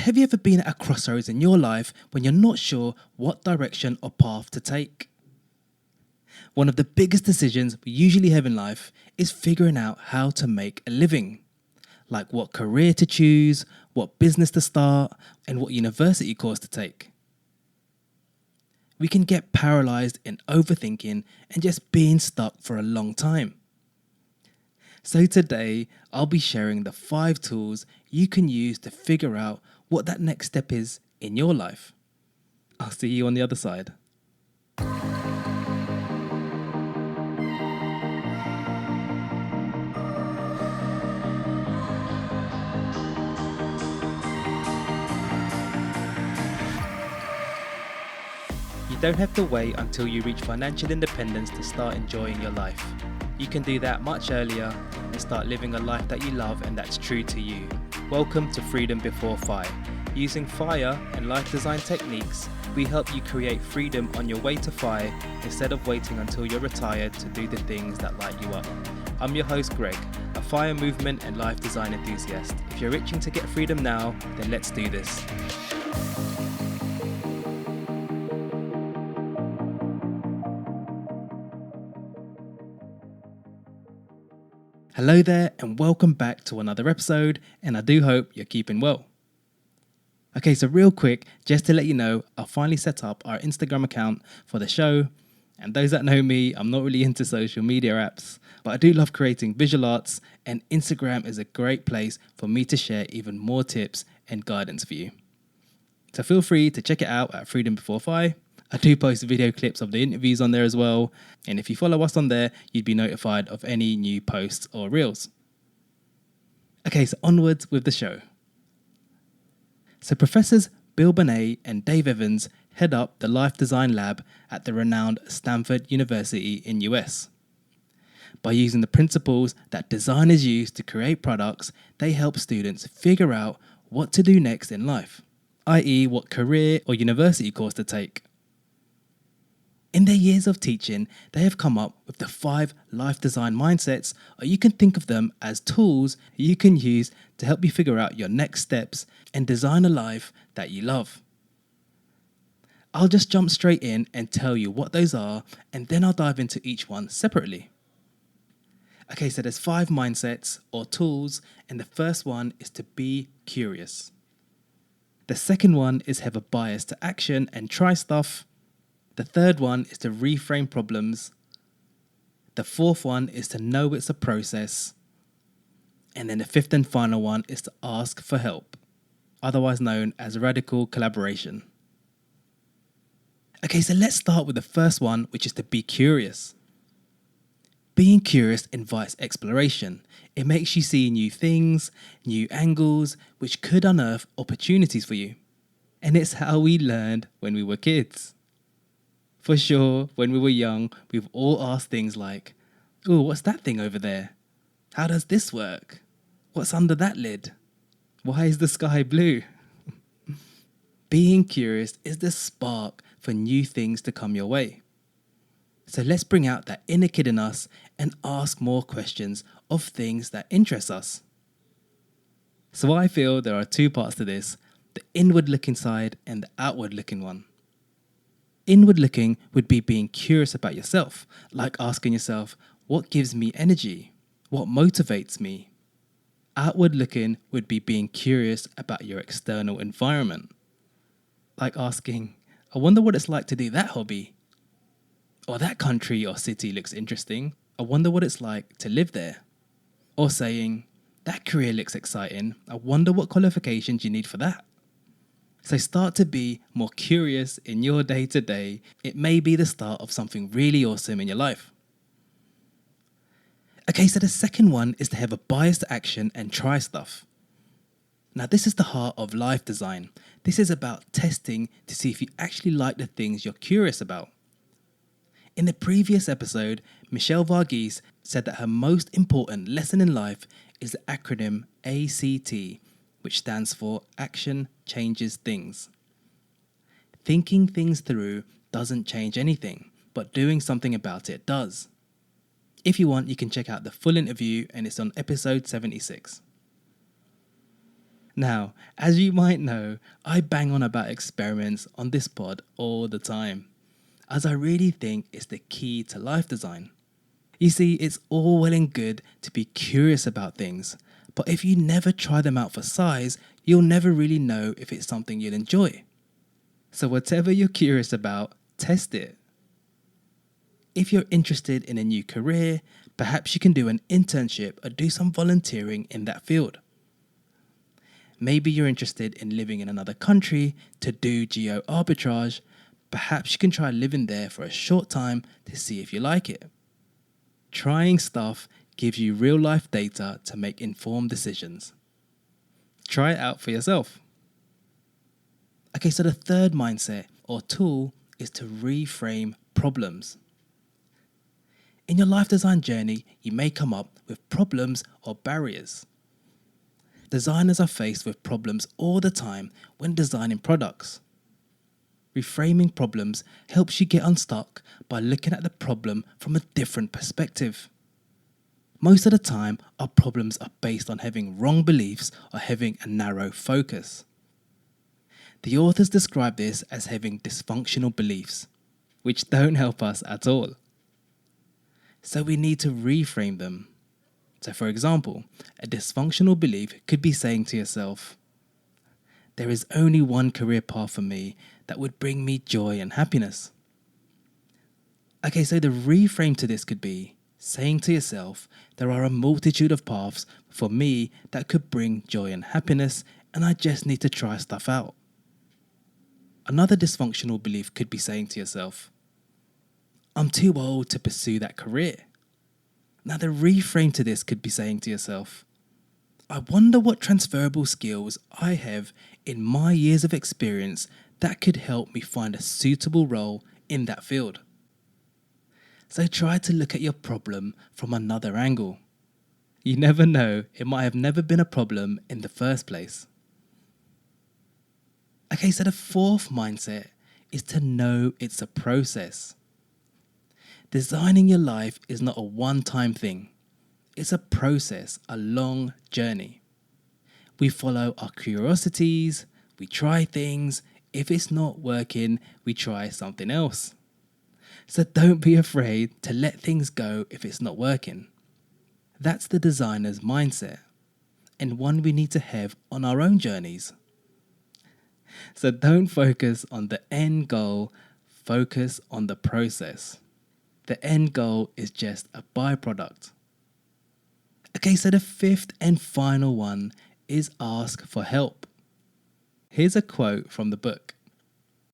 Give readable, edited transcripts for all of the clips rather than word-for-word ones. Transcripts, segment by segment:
have you ever been at a crossroads in your life when you're not sure what direction or path to take? One of the biggest decisions we usually have in life is figuring out how to make a living. Like what career to choose, what business to start, and what university course to take. We can get paralyzed in overthinking and just being stuck for a long time. So today, I'll be sharing the 5 tools you can use to figure out what that next step is in your life. I'll see you on the other side. You don't have to wait until you reach financial independence to start enjoying your life. You can do that much earlier and start living a life that you love and that's true to you. Welcome to Freedom Before FI. Using FIRE and life design techniques, we help you create freedom on your way to FI instead of waiting until you're retired to do the things that light you up. I'm your host Greg, a FIRE movement and life design enthusiast. If you're itching to get freedom now, then let's do this. Hello there and welcome back to another episode, and I do hope you're keeping well. Okay, so real quick, just to let you know, I finally set up our Instagram account for the show, and those that know me, I'm not really into social media apps, but I do love creating visual arts, and Instagram is a great place for me to share even more tips and guidance for you. So feel free to check it out at Freedom Before FI. I do post video clips of the interviews on there as well, and if you follow us on there, you'd be notified of any new posts or reels. Okay, so onwards with the show. So Professors Bill Bonet and Dave Evans head up the Life Design Lab at the renowned Stanford University in US. By using the principles that designers use to create products, they help students figure out what to do next in life, i.e. what career or university course to take. In their years of teaching, they have come up with the 5 life design mindsets, or you can think of them as tools you can use to help you figure out your next steps and design a life that you love. I'll just jump straight in and tell you what those are, and then I'll dive into each one separately. Okay, so there's 5 mindsets or tools, and the first one is to be curious. The second one is have a bias to action and try stuff. The third one is to reframe problems. The fourth one is to know it's a process. And then the fifth and final one is to ask for help, otherwise known as radical collaboration. Okay, so let's start with the first one, which is to be curious. Being curious invites exploration. It makes you see new things, new angles, which could unearth opportunities for you. And it's how we learned when we were kids. For sure, when we were young, we've all asked things like, "Ooh, what's that thing over there? How does this work? What's under that lid? Why is the sky blue?" Being curious is the spark for new things to come your way. So let's bring out that inner kid in us and ask more questions of things that interest us. So I feel there are 2 parts to this, the inward-looking side and the outward-looking one. Inward looking would be being curious about yourself, like asking yourself, what gives me energy? What motivates me? Outward looking would be being curious about your external environment, like asking, I wonder what it's like to do that hobby. Or that country or city looks interesting. I wonder what it's like to live there. Or saying, that career looks exciting. I wonder what qualifications you need for that. So start to be more curious in your day-to-day. It may be the start of something really awesome in your life. Okay, so the second one is to have a bias to action and try stuff. Now this is the heart of life design. This is about testing to see if you actually like the things you're curious about. In the previous episode, Michelle Varghese said that her most important lesson in life is the acronym ACT, which stands for Action Changes Things. Thinking things through doesn't change anything, but doing something about it does. If you want, you can check out the full interview, and it's on episode 76. Now, as you might know, I bang on about experiments on this pod all the time, as I really think it's the key to life design. You see, it's all well and good to be curious about things, but if you never try them out for size, you'll never really know if it's something you'll enjoy. So, whatever you're curious about, test it. If you're interested in a new career, perhaps you can do an internship or do some volunteering in that field. Maybe you're interested in living in another country to do geo arbitrage. Perhaps you can try living there for a short time to see if you like it. Trying stuff gives you real life data to make informed decisions. Try it out for yourself. Okay, so the third mindset or tool is to reframe problems. In your life design journey, you may come up with problems or barriers. Designers are faced with problems all the time when designing products. Reframing problems helps you get unstuck by looking at the problem from a different perspective. Most of the time, our problems are based on having wrong beliefs or having a narrow focus. The authors describe this as having dysfunctional beliefs, which don't help us at all. So we need to reframe them. So for example, a dysfunctional belief could be saying to yourself, there is only one career path for me that would bring me joy and happiness. Okay, so the reframe to this could be saying to yourself, there are a multitude of paths for me that could bring joy and happiness, and I just need to try stuff out. Another dysfunctional belief could be saying to yourself, I'm too old to pursue that career. Now the reframe to this could be saying to yourself, I wonder what transferable skills I have in my years of experience that could help me find a suitable role in that field. So try to look at your problem from another angle. You never know, it might have never been a problem in the first place. Okay, so the fourth mindset is to know it's a process. Designing your life is not a one-time thing. It's a process, a long journey. We follow our curiosities, we try things. If it's not working, we try something else. So don't be afraid to let things go if it's not working. That's the designer's mindset, and one we need to have on our own journeys. So don't focus on the end goal, focus on the process. The end goal is just a byproduct. Okay, so the fifth and final one is ask for help. Here's a quote from the book.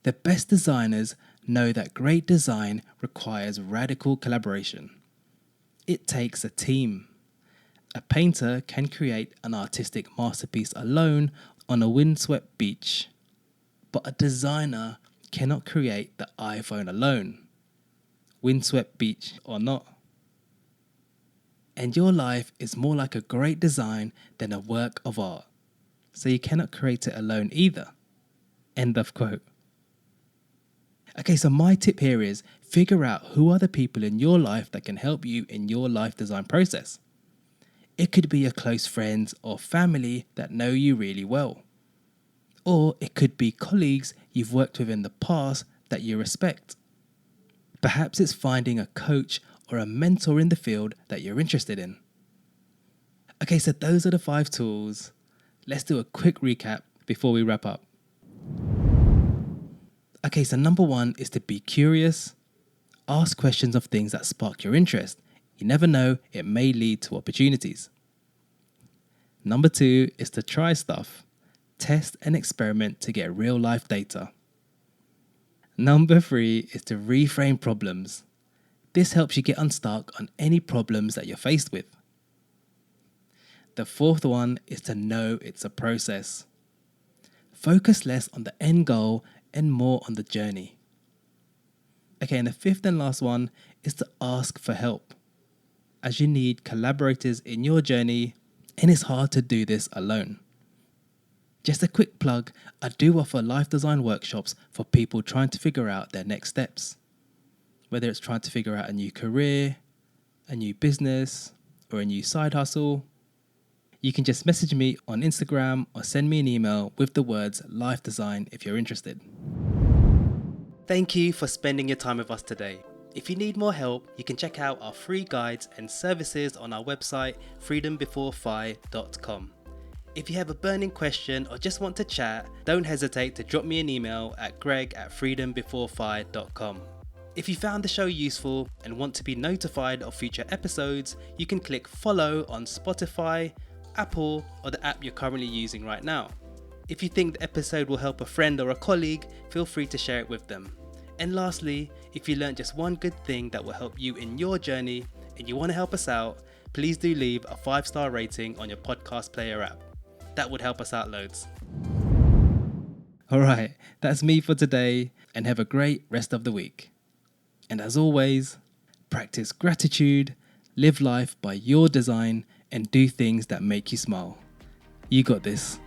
The best designers know that great design requires radical collaboration. It takes a team. A painter can create an artistic masterpiece alone on a windswept beach, but a designer cannot create the iPhone alone, windswept beach or not. And your life is more like a great design than a work of art, so you cannot create it alone either. End of quote. Okay, so my tip here is figure out who are the people in your life that can help you in your life design process. It could be your close friends or family that know you really well. Or it could be colleagues you've worked with in the past that you respect. Perhaps it's finding a coach or a mentor in the field that you're interested in. Okay, so those are the 5 tools. Let's do a quick recap before we wrap up. Okay, so number 1 is to be curious. Ask questions of things that spark your interest. You never know, it may lead to opportunities. Number 2 is to try stuff. Test and experiment to get real life data. Number 3 is to reframe problems. This helps you get unstuck on any problems that you're faced with. The 4th one is to know it's a process. Focus less on the end goal and more on the journey. Okay, and the 5th and last one is to ask for help, as you need collaborators in your journey, and it's hard to do this alone. Just a quick plug, I do offer life design workshops for people trying to figure out their next steps. Whether it's trying to figure out a new career, a new business, or a new side hustle. you can just message me on Instagram or send me an email with the words life design if you're interested. Thank you for spending your time with us today. If you need more help, you can check out our free guides and services on our website, freedombeforephi.com. If you have a burning question or just want to chat, don't hesitate to drop me an email at greg@freedombeforephi.com. If you found the show useful and want to be notified of future episodes, you can click follow on Spotify, Apple, or the app you're currently using right now. If you think the episode will help a friend or a colleague, feel free to share it with them. And lastly, if you learned just one good thing that will help you in your journey and you want to help us out, please do leave a 5-star rating on your podcast player app. That would help us out loads. Alright, that's me for today, and have a great rest of the week. And as always, practice gratitude, live life by your design, and do things that make you smile. You got this.